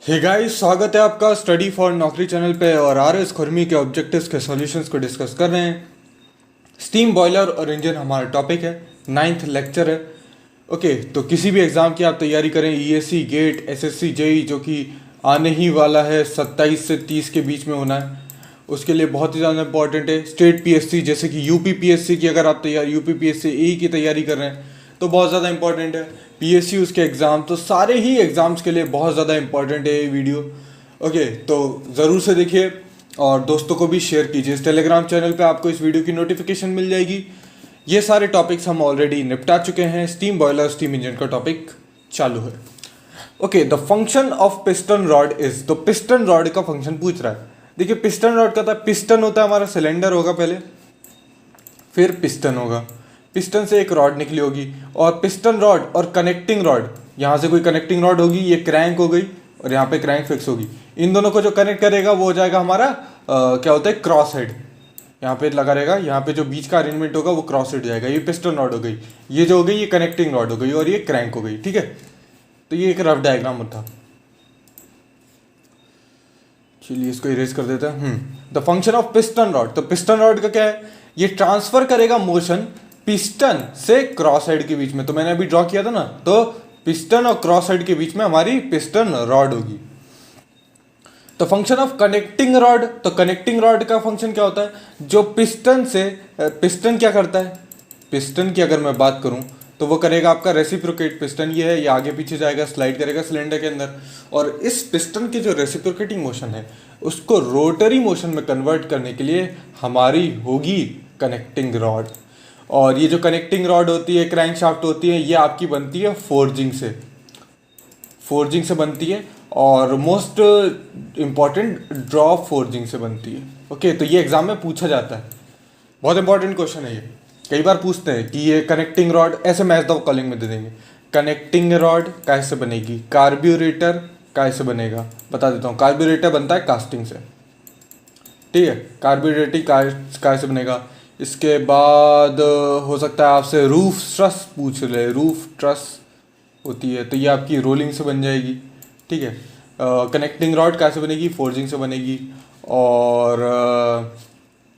Hey guys, स्वागत है आपका स्टडी फॉर नौकरी चैनल पे। और आरएस खुरमी के ऑब्जेक्टिव्स के सॉल्यूशंस को डिस्कस कर रहे हैं। स्टीम बॉयलर और इंजन हमारा टॉपिक है, 9th लेक्चर है। ओके, तो किसी भी एग्ज़ाम की आप तैयारी करें, ईएससी, गेट, एसएससी, जेई, जो कि आने ही वाला है, 27 से 30 के बीच में होना है, उसके लिए बहुत ही ज़्यादा इंपॉर्टेंट है। स्टेट पीएससी जैसे कि यूपी पीएससी की अगर आप यूपी पीएससी ई की तैयारी कर रहे हैं तो बहुत ज़्यादा इंपॉर्टेंट है। पीएसयू उसके एग्ज़ाम, तो सारे ही एग्ज़ाम्स के लिए बहुत ज़्यादा इंपॉर्टेंट है ये वीडियो। ओके, तो ज़रूर से देखिए और दोस्तों को भी शेयर कीजिए। इस टेलीग्राम चैनल पे आपको इस वीडियो की नोटिफिकेशन मिल जाएगी। ये सारे टॉपिक्स हम ऑलरेडी निपटा चुके हैं। स्टीम बॉयलर, स्टीम इंजन का टॉपिक चालू है। Okay, the function of piston rod is, तो पिस्टन रॉड का फंक्शन पूछ रहा है। देखिए, पिस्टन रॉड का था, पिस्टन होता है हमारा, सिलेंडर होगा पहले, फिर पिस्टन होगा, पिस्टन से एक रॉड निकली होगी, और पिस्टन रॉड और कनेक्टिंग रॉड, यहाँ से कोई कनेक्टिंग रॉड होगी, ये क्रैंक हो गई और यहाँ पे क्रैंक फिक्स होगी। इन दोनों को जो कनेक्ट करेगा वो हो जाएगा हमारा क्या होता है, क्रॉस हेड। यहाँ पे लगा रहेगा, यहाँ पे जो बीच का अरेंजमेंट होगा वो क्रॉस हेड जाएगा। ये पिस्टन रॉड हो गई, ये जो हो गई ये कनेक्टिंग रॉड हो गई, और ये क्रैंक हो गई। ठीक है, तो ये एक रफ डायग्राम था। चलिए इसको इरेज कर देते हैं। The function of piston rod, तो पिस्टन रॉड का क्या है, ये ट्रांसफर करेगा मोशन पिस्टन से क्रॉस हेड के बीच में। तो मैंने अभी ड्रॉ किया था ना, तो पिस्टन और क्रॉस हेड के बीच में हमारी पिस्टन रॉड होगी। तो फंक्शन ऑफ कनेक्टिंग रॉड, तो कनेक्टिंग रॉड का फंक्शन क्या होता है, जो पिस्टन से, पिस्टन क्या करता है, पिस्टन की अगर मैं बात करूं तो वो करेगा आपका रेसिप्रोकेट पिस्टन। ये है, ये आगे पीछे जाएगा, स्लाइड करेगा सिलेंडर के अंदर, और इस पिस्टन की जो रेसिप्रोकेटिंग मोशन है उसको रोटरी मोशन में कन्वर्ट करने के लिए हमारी होगी कनेक्टिंग रॉड। और ये जो कनेक्टिंग रॉड होती है, क्रैंक शाफ्ट होती है, ये आपकी बनती है फोर्जिंग से, फोर्जिंग से बनती है, और मोस्ट इंपॉर्टेंट ड्रॉप फोर्जिंग से बनती है। ओके, तो ये एग्जाम में पूछा जाता है, बहुत इंपॉर्टेंट क्वेश्चन है ये। कई बार पूछते हैं कि ये कनेक्टिंग रॉड, ऐसे मैच द कॉलिंग में दे देंगे, कनेक्टिंग रॉड कैसे बनेगी, कार्ब्यूरेटर कैसे बनेगा, बता देता हूँ। कार्ब्यूरेटर बनता है कास्टिंग से, ठीक है, कार्ब्यूरेटर कैसे बनेगा। इसके बाद हो सकता है आपसे रूफ ट्रस पूछ ले, रूफ ट्रस होती है तो ये आपकी रोलिंग से बन जाएगी। ठीक है, कनेक्टिंग रॉड कैसे बनेगी, फोर्जिंग से बनेगी। और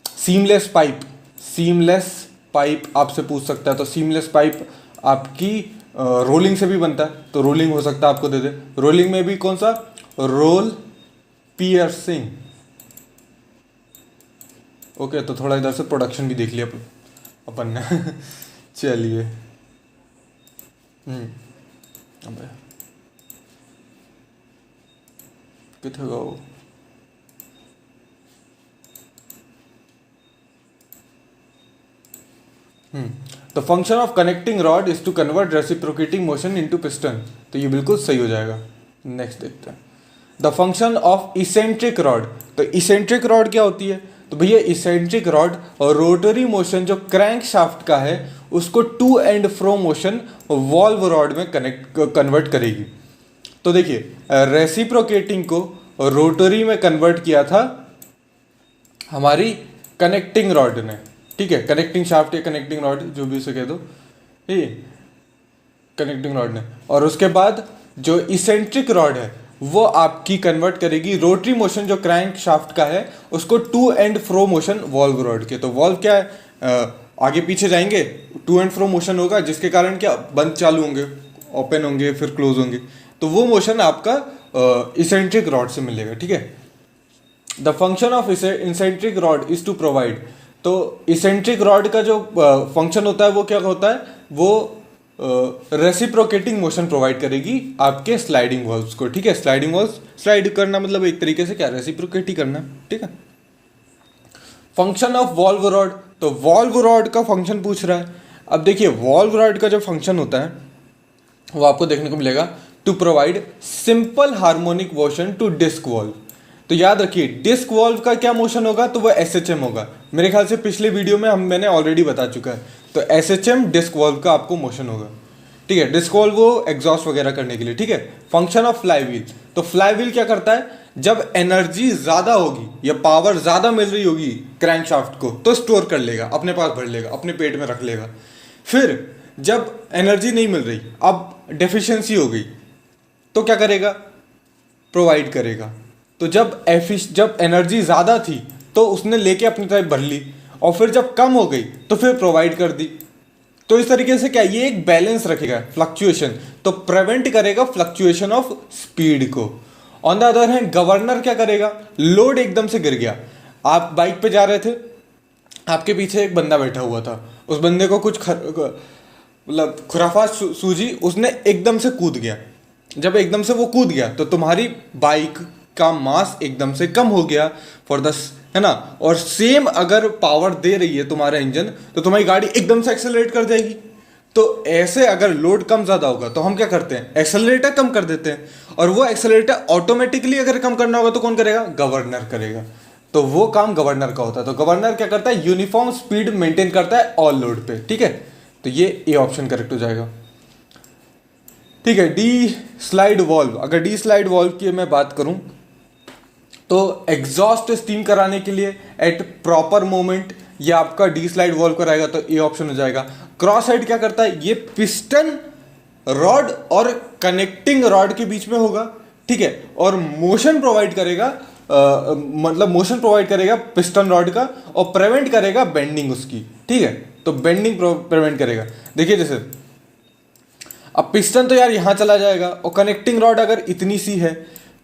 सीमलेस पाइप, सीमलेस पाइप आपसे पूछ सकता है, तो सीमलेस पाइप आपकी रोलिंग से भी बनता है, तो रोलिंग हो सकता है आपको दे दे। रोलिंग में भी कौन सा, रोल पियर्सिंग। ओके, तो थोड़ा इधर से प्रोडक्शन भी देख लिया अपन ने चलिए। अबे किथे गो, the function of connecting rod is to convert reciprocating motion into piston, तो ये बिल्कुल सही हो जाएगा। नेक्स्ट देखते हैं, the function of eccentric rod, तो इसेंट्रिक रॉड क्या होती है, तो भैया इसेंट्रिक रॉड और रोटरी मोशन जो क्रैंक शाफ्ट का है उसको to and fro motion valve rod में कन्वर्ट करेगी। तो देखिए, रेसिप्रोकेटिंग को रोटरी में कन्वर्ट किया था हमारी कनेक्टिंग रॉड ने। ठीक है, कनेक्टिंग शाफ्ट या कनेक्टिंग रॉड जो भी उसे कह दो, ठीक है, कनेक्टिंग रॉड ने। और उसके बाद जो इसेंट्रिक रॉड है वो आपकी कन्वर्ट करेगी रोटरी मोशन जो क्रैंक शाफ्ट का है उसको to and fro motion valve rod के। तो वॉल्व क्या है, आगे पीछे जाएंगे, टू एंड फ्रो मोशन होगा जिसके कारण क्या, बंद चालू होंगे, ओपन होंगे, फिर क्लोज होंगे, तो वो मोशन आपका इसेंट्रिक रॉड से मिलेगा। ठीक है, the function of eccentric rod is to provide, तो इसेंट्रिक रॉड का जो फंक्शन होता है वो क्या होता है, वो रेसिप्रोकेटिंग मोशन प्रोवाइड करेगी आपके स्लाइडिंग वॉल्व्स को। ठीक है, स्लाइडिंग वॉल्व्स, स्लाइड करना मतलब एक तरीके से क्या, रेसिप्रोकेट ही करना। ठीक है, फंक्शन ऑफ वॉल्व रॉड, तो वॉल्व रॉड का फंक्शन पूछ रहा है। अब देखिए, वॉल्व रॉड का जो फंक्शन होता है वो आपको देखने को मिलेगा, to provide simple harmonic motion to disc valve. तो याद रखिए, डिस्क वॉल्व का क्या मोशन होगा, तो वो एसएचएम होगा। मेरे ख्याल से पिछले वीडियो में मैंने ऑलरेडी बता चुका है, तो एसएचएम डिस्क वॉल्व का आपको मोशन होगा। ठीक है, डिस्क वॉल्व वो एग्जॉस्ट वगैरह करने के लिए। ठीक है, फंक्शन ऑफ फ्लाई व्हील, तो फ्लाई व्हील क्या करता है, जब एनर्जी ज्यादा होगी या पावर ज्यादा मिल रही होगी क्रैंक शाफ्ट को तो स्टोर कर लेगा, अपने पास भर लेगा, अपने पेट में रख लेगा। फिर जब एनर्जी नहीं मिल रही, अब डेफिशिएंसी हो गई, तो क्या करेगा, प्रोवाइड करेगा। तो जब एनर्जी ज़्यादा थी तो उसने लेके अपनी तरफ भर ली, और फिर जब कम हो गई तो फिर प्रोवाइड कर दी। तो इस तरीके से क्या ये एक बैलेंस रखेगा, फ्लक्चुएशन, तो प्रिवेंट करेगा फ्लक्चुएशन ऑफ स्पीड को। On the other hand governor क्या करेगा, लोड एकदम से गिर गया, आप बाइक पे जा रहे थे, आपके पीछे एक बंदा बैठा हुआ था, उस बंदे को कुछ मतलब खुराफात सूझी, उसने एकदम से कूद गया। जब एकदम से वो कूद गया तो तुम्हारी बाइक का मास एकदम से कम हो गया फॉर द, है ना। और सेम अगर पावर दे रही है तुम्हारा इंजन तो तुम्हारी गाड़ी एकदम से एक्सेलरेट कर जाएगी। तो ऐसे अगर लोड कम ज़्यादा होगा तो हम क्या करते हैं, एक्सेलरेटर कम कर देते हैं, और वो एक्सेलरेटर ऑटोमेटिकली अगर कम करना होगा तो कौन करेगा, गवर्नर करेगा। तो वो काम गवर्नर का होता है। तो गवर्नर क्या करता है, यूनिफॉर्म स्पीड मेंटेन करता है ऑल लोड पे, ठीक है। तो ये ए ऑप्शन करेक्ट हो जाएगा, ठीक है। डी स्लाइड वॉल्व, अगर डी स्लाइड वॉल्व की मैं बात करूं तो एग्जॉस्ट स्टीम कराने के लिए एट प्रॉपर मोमेंट ये आपका डी स्लाइड वॉल्व कराएगा, तो ए ऑप्शन हो जाएगा। क्रॉस हेड क्या करता है, ये पिस्टन रॉड और कनेक्टिंग रॉड के बीच में होगा, ठीक है, और मोशन प्रोवाइड करेगा, मतलब मोशन प्रोवाइड करेगा पिस्टन रॉड का, और प्रिवेंट करेगा बेंडिंग उसकी, ठीक है। तो बेंडिंग प्रिवेंट करेगा। देखिए जैसे अब पिस्टन तो यार यहां चला जाएगा, और कनेक्टिंग रॉड अगर इतनी सी है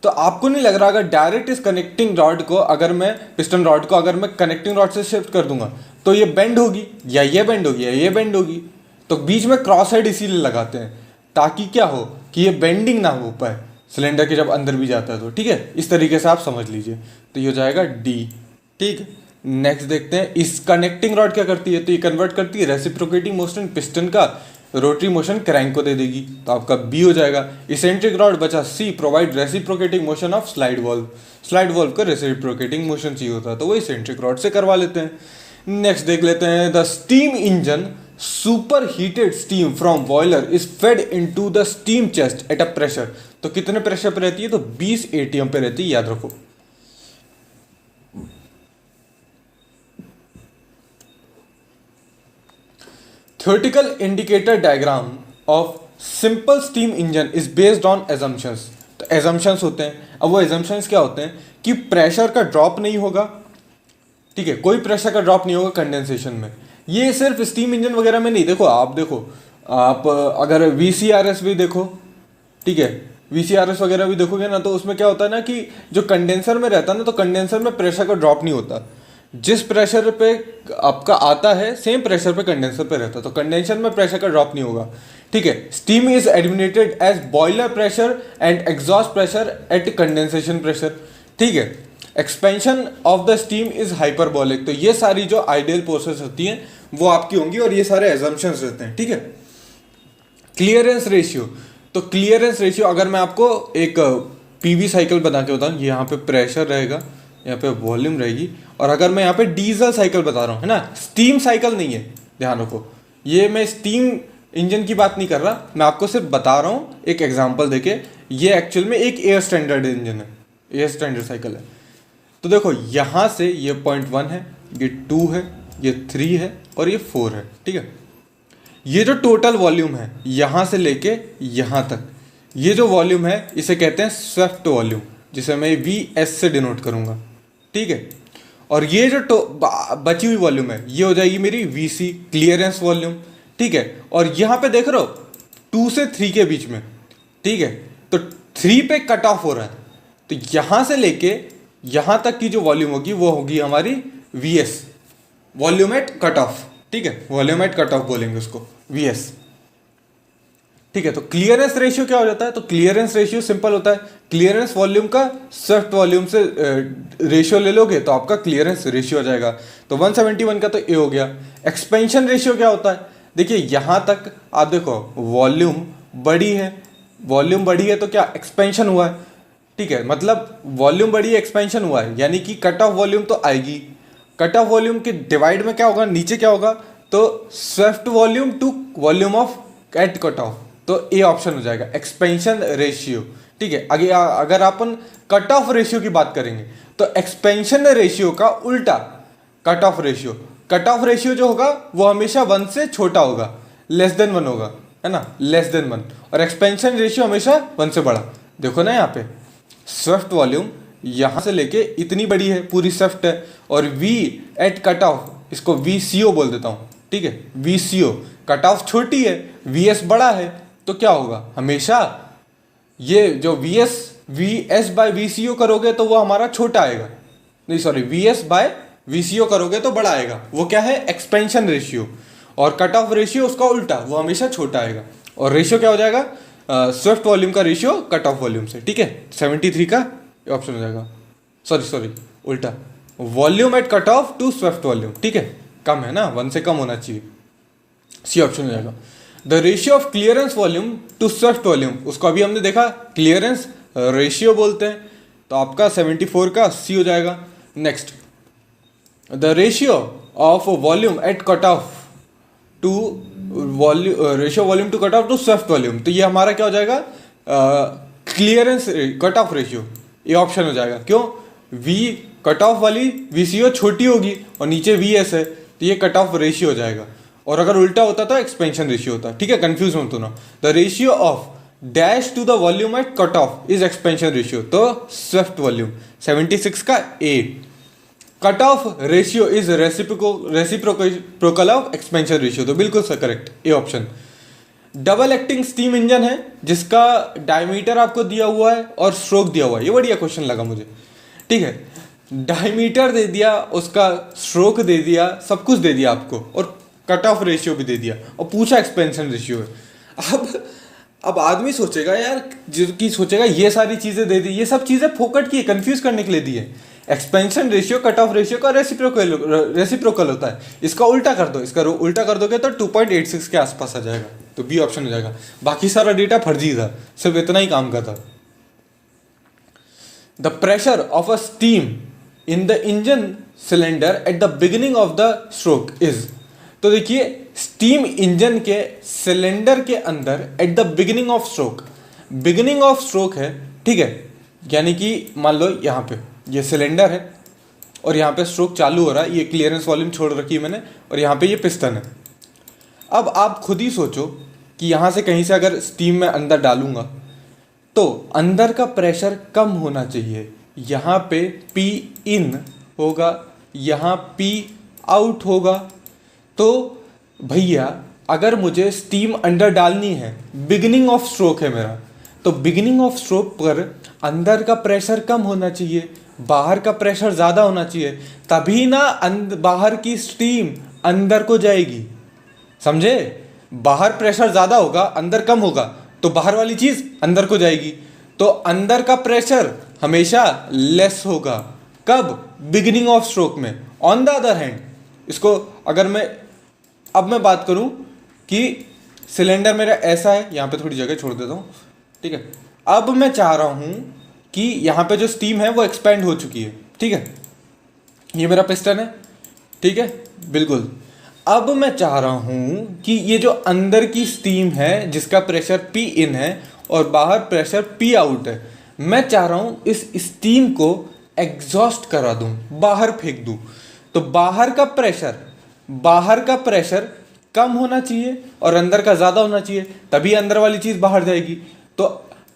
तो आपको नहीं लग रहा अगर डायरेक्ट इस कनेक्टिंग रॉड को, अगर मैं पिस्टन रॉड को अगर मैं कनेक्टिंग रॉड से शिफ्ट कर दूंगा तो ये बेंड होगी, या ये बेंड होगी, या ये बेंड होगी। तो बीच में क्रॉस हेड इसीलिए लगाते हैं ताकि क्या हो कि ये बेंडिंग ना हो पाए सिलेंडर के जब अंदर भी जाता है तो, ठीक है। इस तरीके से आप समझ लीजिए। तो ये हो जाएगा डी, ठीक है। नेक्स्ट देखते हैं, इस कनेक्टिंग रॉड क्या करती है, तो ये कन्वर्ट करती है रेसिप्रोकेटिंग मोशन पिस्टन का रोटरी मोशन क्रैंक को दे देगी, तो आपका बी हो जाएगा। इसेंट्रिक रॉड बचा सी, provide reciprocating motion of slide valve. Slide valve को रेसिप्रोकेटिंग मोशन चाहिए होता है तो वो इसेंट्रिक रॉड से करवा लेते हैं। नेक्स्ट देख लेते हैं, the steam engine super heated steam from boiler is fed into the steam chest at a pressure. तो कितने प्रेशर पे रहती है, तो 20 ATM पे रहती है, याद रखो। Theoretical indicator diagram of simple steam engine is based on assumptions। तो assumptions होते हैं, अब वो assumptions क्या होते हैं कि प्रेशर का ड्रॉप नहीं होगा, ठीक है, कोई प्रेशर का ड्रॉप नहीं होगा कंडेंसेशन में। ये सिर्फ स्टीम इंजन वगैरह में नहीं, देखो आप अगर VCRS भी देखो, ठीक है, VCRS वगैरह भी देखोगे ना, तो उसमें क्या होता है ना कि जो कंडेंसर में रहता है ना, तो कंडेंसर में प्रेशर का ड्रॉप नहीं होता। जिस प्रेशर पे आपका आता है सेम प्रेशर पे कंडेंसर पे रहता है, तो कंडेंसर में प्रेशर का ड्रॉप नहीं होगा, ठीक है। Steam is eliminated as boiler pressure and exhaust pressure at condensation pressure, ठीक है। Expansion of the steam is hyperbolic. तो ये सारी जो आइडियल प्रोसेस होती हैं वो आपकी होंगी, और ये सारे एजम्पशंस रहते हैं, ठीक है। क्लियरेंस रेशियो, तो क्लियरेंस रेशियो अगर मैं आपको एक PV साइकिल बता के बताऊँ, यहाँ पे प्रेशर रहेगा, यहाँ पे वॉल्यूम रहेगी, और अगर मैं यहाँ पे डीजल साइकिल बता रहा हूँ, है ना, स्टीम साइकिल नहीं है, ध्यान रखो, ये मैं स्टीम इंजन की बात नहीं कर रहा, मैं आपको सिर्फ बता रहा हूँ एक एग्जांपल देके। ये एक्चुअल में एक एयर स्टैंडर्ड इंजन है, एयर स्टैंडर्ड साइकिल है। तो देखो यहाँ से ये 0.1 है, ये 2 है, ये 3 है, और ये 4 है, ठीक है। ये जो टोटल वॉल्यूम है यहाँ से लेके यहाँ तक, ये जो वॉल्यूम है इसे कहते हैं स्वेप्ट वॉल्यूम, जिसे मैं VS से डिनोट करूँगा, ठीक है। और ये जो बची हुई वॉल्यूम है ये हो जाएगी मेरी VC, क्लियरेंस वॉल्यूम, ठीक है। और यहाँ पे देख रहे हो 2 से 3 के बीच में, ठीक है, तो 3 पे कट ऑफ हो रहा है, तो यहाँ से लेके यहाँ तक की जो वॉल्यूम होगी वो होगी हमारी VS, volume at cut of, ठीक है, वॉल्यूम एट कट ऑफ बोलेंगे उसको VS, ठीक है। तो क्लियरेंस रेशियो क्या हो जाता है, तो क्लियरेंस रेशियो सिंपल होता है, क्लियरेंस वॉल्यूम का स्वेप्ट वॉल्यूम से रेशियो ले लोगे तो आपका क्लियरेंस रेशियो हो जाएगा। तो 171 का तो ए हो गया। एक्सपेंशन रेशियो क्या होता है, देखिए यहाँ तक आप देखो वॉल्यूम बड़ी है, वॉल्यूम बड़ी है तो क्या एक्सपेंशन हुआ है, ठीक है, मतलब वॉल्यूम बड़ी है एक्सपेंशन हुआ है, यानी कि कट ऑफ वॉल्यूम तो आएगी। कट ऑफ वॉल्यूम के डिवाइड में क्या होगा, नीचे क्या होगा, तो swept volume to volume of at cut off, तो ए ऑप्शन हो जाएगा एक्सपेंशन रेशियो, ठीक है। आगे अगर अपन कट ऑफ रेशियो की बात करेंगे तो एक्सपेंशन रेशियो का उल्टा cut off ratio, cut off ratio जो होगा वो हमेशा 1 से छोटा होगा, लेस देन 1 होगा, है ना, लेस देन 1, और एक्सपेंशन रेशियो हमेशा 1 से बड़ा। देखो ना यहाँ पे स्वेफ्ट वॉल्यूम यहाँ से लेके इतनी बड़ी है, पूरी स्वेफ्ट है, और वी एट कट ऑफ, इसको VCO बोल देता हूँ, ठीक है, VCO, कट ऑफ छोटी है, VS बड़ा है, तो क्या होगा, हमेशा ये जो VS बाय VCO करोगे तो वो हमारा छोटा आएगा, नहीं सॉरी, VS बाय VCO करोगे तो बड़ा आएगा, वो क्या है, एक्सपेंशन रेशियो, और कट ऑफ रेशियो उसका उल्टा, वो हमेशा छोटा आएगा, और रेशियो क्या हो जाएगा, स्विफ्ट वॉल्यूम का रेशियो कट ऑफ वॉल्यूम से, ठीक है, 73 का ऑप्शन हो जाएगा, सॉरी उल्टा, volume at cut off to swept volume, ठीक है, कम है ना, 1 से कम होना चाहिए, सी ऑप्शन हो जाएगा। The ratio of clearance volume to swept volume, उसको अभी हमने देखा क्लियरेंस रेशियो बोलते हैं, तो आपका 74 का सी हो जाएगा। Next, the ratio of volume at cut off to ratio volume to cut off to swept volume, तो ये हमारा क्या हो जाएगा, क्लियरेंस कट ऑफ रेशियो, ये ऑप्शन हो जाएगा। क्यों, वी कट ऑफ वाली VCO छोटी होगी और नीचे VS है, तो ये कट ऑफ रेशियो हो जाएगा, और अगर उल्टा होता तो एक्सपेंशन रेशियो होता, ठीक है, कंफ्यूज मत होना। The ratio of dash to the volume at cut off is expansion ratio, तो स्विफ्ट वॉल्यूम 76 का ए। Cut off ratio is reciprocal of expansion ratio, तो बिल्कुल sir correct, A option. Double acting steam engine है जिसका diameter आपको दिया हुआ है और स्ट्रोक दिया हुआ है, ये बढ़िया क्वेश्चन लगा मुझे, ठीक है, डायमीटर दे दिया, उसका स्ट्रोक दे दिया, सब कुछ दे दिया आपको, और कट ऑफ रेशियो भी दे दिया, और पूछा एक्सपेंशन रेशियो है। अब आदमी सोचेगा यार, जिसकी सोचेगा ये सारी चीजें दे दी, ये सब चीजें फोकट की, कंफ्यूज करने के लिए दी है। Expansion ratio cut off ratio का रेसिप्रोकल होता है, इसका उल्टा कर दो, इसका उल्टा कर दोगे तो 2.86 के आसपास आ जाएगा, तो बी ऑप्शन हो जाएगा। बाकी सारा डेटा फर्जी था, सिर्फ इतना ही काम का था। The pressure of a steam in the engine cylinder at the beginning of the stroke is, तो देखिए स्टीम इंजन के सिलेंडर के अंदर at the beginning of stroke, beginning of stroke है, ठीक है, यानी कि मान लो यहाँ पे ये सिलेंडर है और यहाँ पे स्ट्रोक चालू हो रहा है, ये क्लियरेंस वॉल्यूम छोड़ रखी है मैंने, और यहाँ पे ये पिस्टन है। अब आप खुद ही सोचो कि यहाँ से कहीं से अगर स्टीम में अंदर डालूंगा तो अंदर का प्रेशर कम होना चाहिए, यहाँ पे P इन होगा, यहाँ P आउट होगा, तो भैया अगर मुझे स्टीम अंदर डालनी है, बिगिनिंग ऑफ स्ट्रोक है मेरा, तो बिगिनिंग ऑफ स्ट्रोक पर अंदर का प्रेशर कम होना चाहिए, बाहर का प्रेशर ज़्यादा होना चाहिए, तभी ना बाहर की स्टीम अंदर को जाएगी, समझे, बाहर प्रेशर ज़्यादा होगा, अंदर कम होगा, तो बाहर वाली चीज़ अंदर को जाएगी, तो अंदर का प्रेशर हमेशा लेस होगा, कब, बिगिनिंग ऑफ स्ट्रोक में। ऑन द अदर हैंड, इसको अगर मैं बात करूं कि सिलेंडर मेरा ऐसा है, यहाँ पे थोड़ी जगह छोड़ देता हूँ, ठीक है, अब मैं चाह रहा हूँ कि यहाँ पे जो स्टीम है वो एक्सपेंड हो चुकी है, ठीक है, ये मेरा पिस्टन है, ठीक है, बिल्कुल। अब मैं चाह रहा हूँ कि ये जो अंदर की स्टीम है जिसका प्रेशर P इन है और बाहर प्रेशर P आउट है, मैं चाह रहा हूँ इस स्टीम को एग्जॉस्ट करा दूँ, बाहर फेंक दूँ, तो बाहर का प्रेशर कम होना चाहिए और अंदर का ज़्यादा होना चाहिए, तभी अंदर वाली चीज़ बाहर जाएगी। तो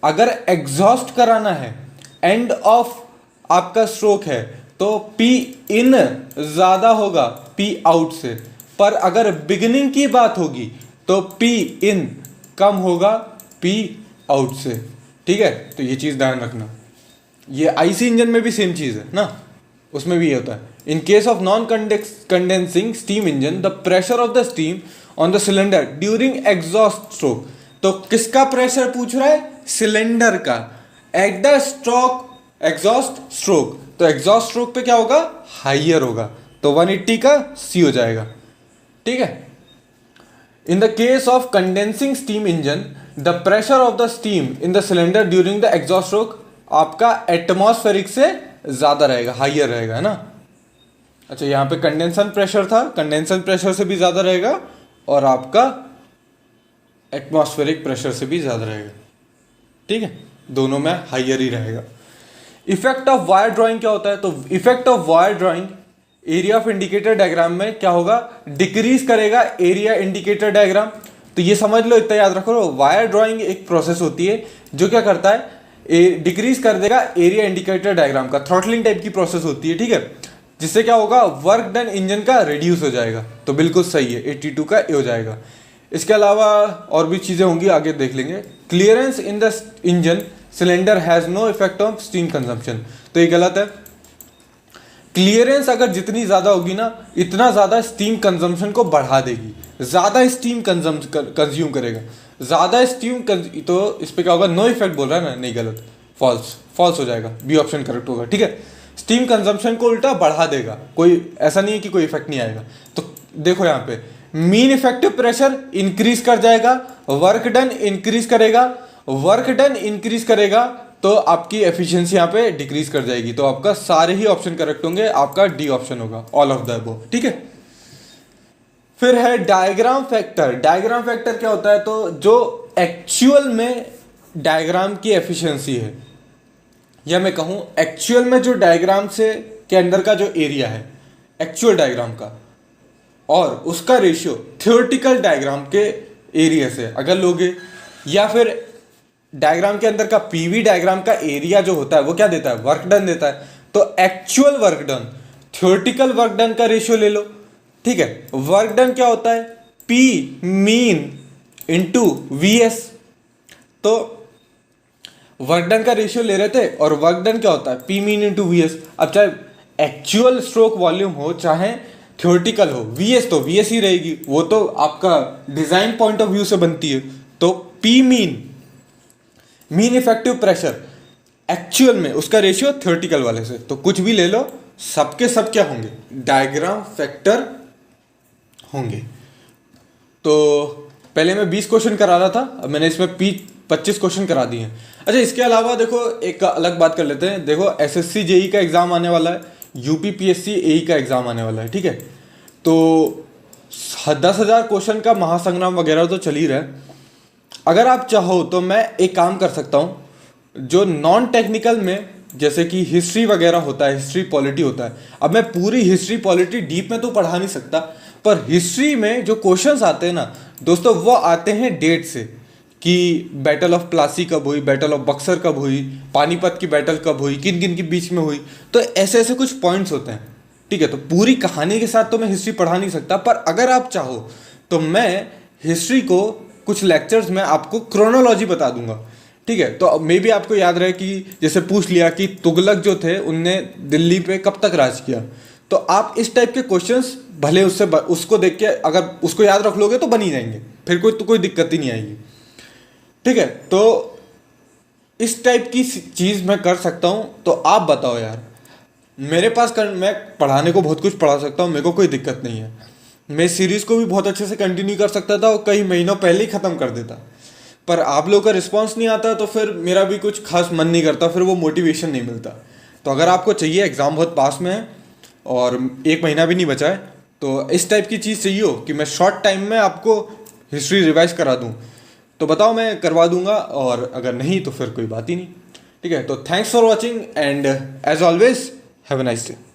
अगर एग्जॉस्ट कराना है, एंड ऑफ आपका स्ट्रोक है, तो P इन ज़्यादा होगा P आउट से, पर अगर बिगिनिंग की बात होगी तो P इन कम होगा P आउट से, ठीक है, तो ये चीज़ ध्यान रखना। ये IC इंजन में भी सेम चीज़ है ना, उसमें भी ये होता है। In case of non condensing steam engine, the pressure of the steam on the cylinder during exhaust stroke, तो किसका प्रेशर पूछ रहा है, सिलेंडर का, at the stroke exhaust stroke, तो एग्जॉस्ट स्ट्रोक पे क्या होगा, हाइयर होगा, तो 180 का सी हो जाएगा, ठीक है। In the case of condensing steam engine, the pressure of the steam in the cylinder during the exhaust stroke आपका एटमॉस्फेरिक से ज्यादा रहेगा, हाइयर रहेगा, है ना। अच्छा, यहाँ पे कंडेंसन प्रेशर था, कंडेंसन प्रेशर से भी ज्यादा रहेगा और आपका एटमॉस्फेरिक प्रेशर से भी ज्यादा रहेगा, ठीक है, दोनों में हाइयर ही रहेगा। इफेक्ट ऑफ वायर ड्राइंग क्या होता है, तो effect of wire drawing area of indicator diagram में क्या होगा, डिक्रीज करेगा एरिया इंडिकेटर डायग्राम। तो ये समझ लो, इतना याद रखो, वायर ड्राइंग एक प्रोसेस होती है जो क्या करता है, डिक्रीज कर देगा एरिया इंडिकेटर डायग्राम का, थ्रॉटलिंग टाइप की प्रोसेस होती है, ठीक है। जिससे क्या होगा, वर्क डन इंजन का रिड्यूस हो जाएगा। तो बिल्कुल सही है, 82 का ए हो जाएगा। इसके अलावा और भी चीज़ें होंगी, आगे देख लेंगे। Clearance in the engine cylinder has no effect on steam consumption, तो ये गलत है। क्लियरेंस अगर जितनी ज़्यादा होगी ना, इतना ज़्यादा स्टीम कंजम्पशन को बढ़ा देगी, ज़्यादा स्टीम कंज्यूम करेगा, ज़्यादा स्टीम। तो इस पर क्या होगा, नो इफेक्ट बोल रहा है ना, नहीं, गलत, फॉल्स, फॉल्स हो जाएगा, बी ऑप्शन करेक्ट होगा, ठीक है। स्टीम कंजम्पशन को उल्टा बढ़ा देगा, कोई ऐसा नहीं है कि कोई इफेक्ट नहीं आएगा। तो देखो यहाँ पे मीन इफेक्टिव प्रेशर इंक्रीज कर जाएगा, वर्क डन इंक्रीज करेगा, वर्क डन इंक्रीज करेगा तो आपकी एफिशिएंसी यहाँ पे डिक्रीज कर जाएगी। तो आपका सारे ही ऑप्शन करेक्ट होंगे, आपका डी ऑप्शन होगा, ऑल ऑफ द अबव, ठीक है। फिर है डायग्राम फैक्टर। डायग्राम फैक्टर क्या होता है, तो जो एक्चुअल में डायग्राम की एफिशिएंसी है, या मैं कहूँ एक्चुअल में जो डायग्राम से के अंदर का जो एरिया है एक्चुअल डायग्राम का, और उसका रेशियो थ्योरेटिकल डायग्राम के एरिया से अगर लोगे, या फिर डायग्राम के अंदर का पीवी डायग्राम का एरिया जो होता है वो क्या देता है, वर्क डन देता है। तो actual work done theoretical work done का रेशियो ले लो, ठीक है। वर्क डन क्या होता है, P mean into V S. तो वर्क डन का रेशियो ले रहे थे, और वर्क डन क्या होता है, P mean into V S. अब चाहे एक्चुअल स्ट्रोक वॉल्यूम हो चाहे थ्योरेटिकल हो, वी एस तो वी एस ही रहेगी, वो तो आपका डिजाइन पॉइंट ऑफ व्यू से बनती है। तो P mean effective pressure actual में, उसका रेशियो थ्योरेटिकल वाले से। तो कुछ भी ले लो, सबके सब क्या होंगे, डायग्राम फैक्टर होंगे। तो पहले मैं 20 क्वेश्चन करा रहा था, अब मैंने इसमें 25 क्वेश्चन करा दिए हैं। अच्छा, इसके अलावा देखो एक अलग बात कर लेते हैं। देखो एसएससी जेई का एग्जाम आने वाला है, यूपी पीएससी एई का एग्जाम आने वाला है, ठीक है। तो 10,000 क्वेश्चन का महासंग्राम वगैरह तो चल ही रहा है। अगर आप चाहो तो मैं एक काम कर सकता हूँ, जो नॉन टेक्निकल में जैसे कि हिस्ट्री वगैरह होता है, हिस्ट्री पॉलिटी होता है। अब मैं पूरी हिस्ट्री पॉलिटी डीप में तो पढ़ा नहीं सकता, पर हिस्ट्री में जो क्वेश्चंस आते हैं ना दोस्तों, वो आते हैं डेट से, कि बैटल ऑफ प्लासी कब हुई, बैटल ऑफ बक्सर कब हुई, पानीपत की बैटल कब हुई, किन किन के बीच में हुई। तो ऐसे ऐसे कुछ पॉइंट्स होते हैं, ठीक है। तो पूरी कहानी के साथ तो मैं हिस्ट्री पढ़ा नहीं सकता, पर अगर आप चाहो तो मैं हिस्ट्री को कुछ लेक्चर्स में आपको क्रोनोलॉजी बता दूंगा, ठीक है। तो मे भी आपको याद रहे कि जैसे पूछ लिया कि तुगलक जो थे उनने दिल्ली पे कब तक राज किया, तो आप इस टाइप के क्वेश्चंस भले उसको देख के अगर उसको याद रख लोगे तो बन ही जाएंगे, फिर कोई दिक्कत ही नहीं आएगी, ठीक है। तो इस टाइप की चीज़ मैं कर सकता हूँ। तो आप बताओ यार, मेरे पास मैं पढ़ाने को बहुत कुछ पढ़ा सकता हूँ, मेरे को कोई दिक्कत नहीं है। मैं सीरीज़ को भी बहुत अच्छे से कंटिन्यू कर सकता था और कई महीनों पहले ही ख़त्म कर देता, पर आप लोगों का रिस्पांस नहीं आता, तो फिर मेरा भी कुछ खास मन नहीं करता, फिर वो मोटिवेशन नहीं मिलता। तो अगर आपको चाहिए, एग्ज़ाम बहुत पास में है और 1 महीना भी नहीं बचा है, तो इस टाइप की चीज़ चाहिए हो कि मैं शॉर्ट टाइम में आपको हिस्ट्री रिवाइज करा दूँ, तो बताओ, मैं करवा दूंगा। और अगर नहीं तो फिर कोई बात ही नहीं, ठीक है। तो thanks for watching and as always have a nice day.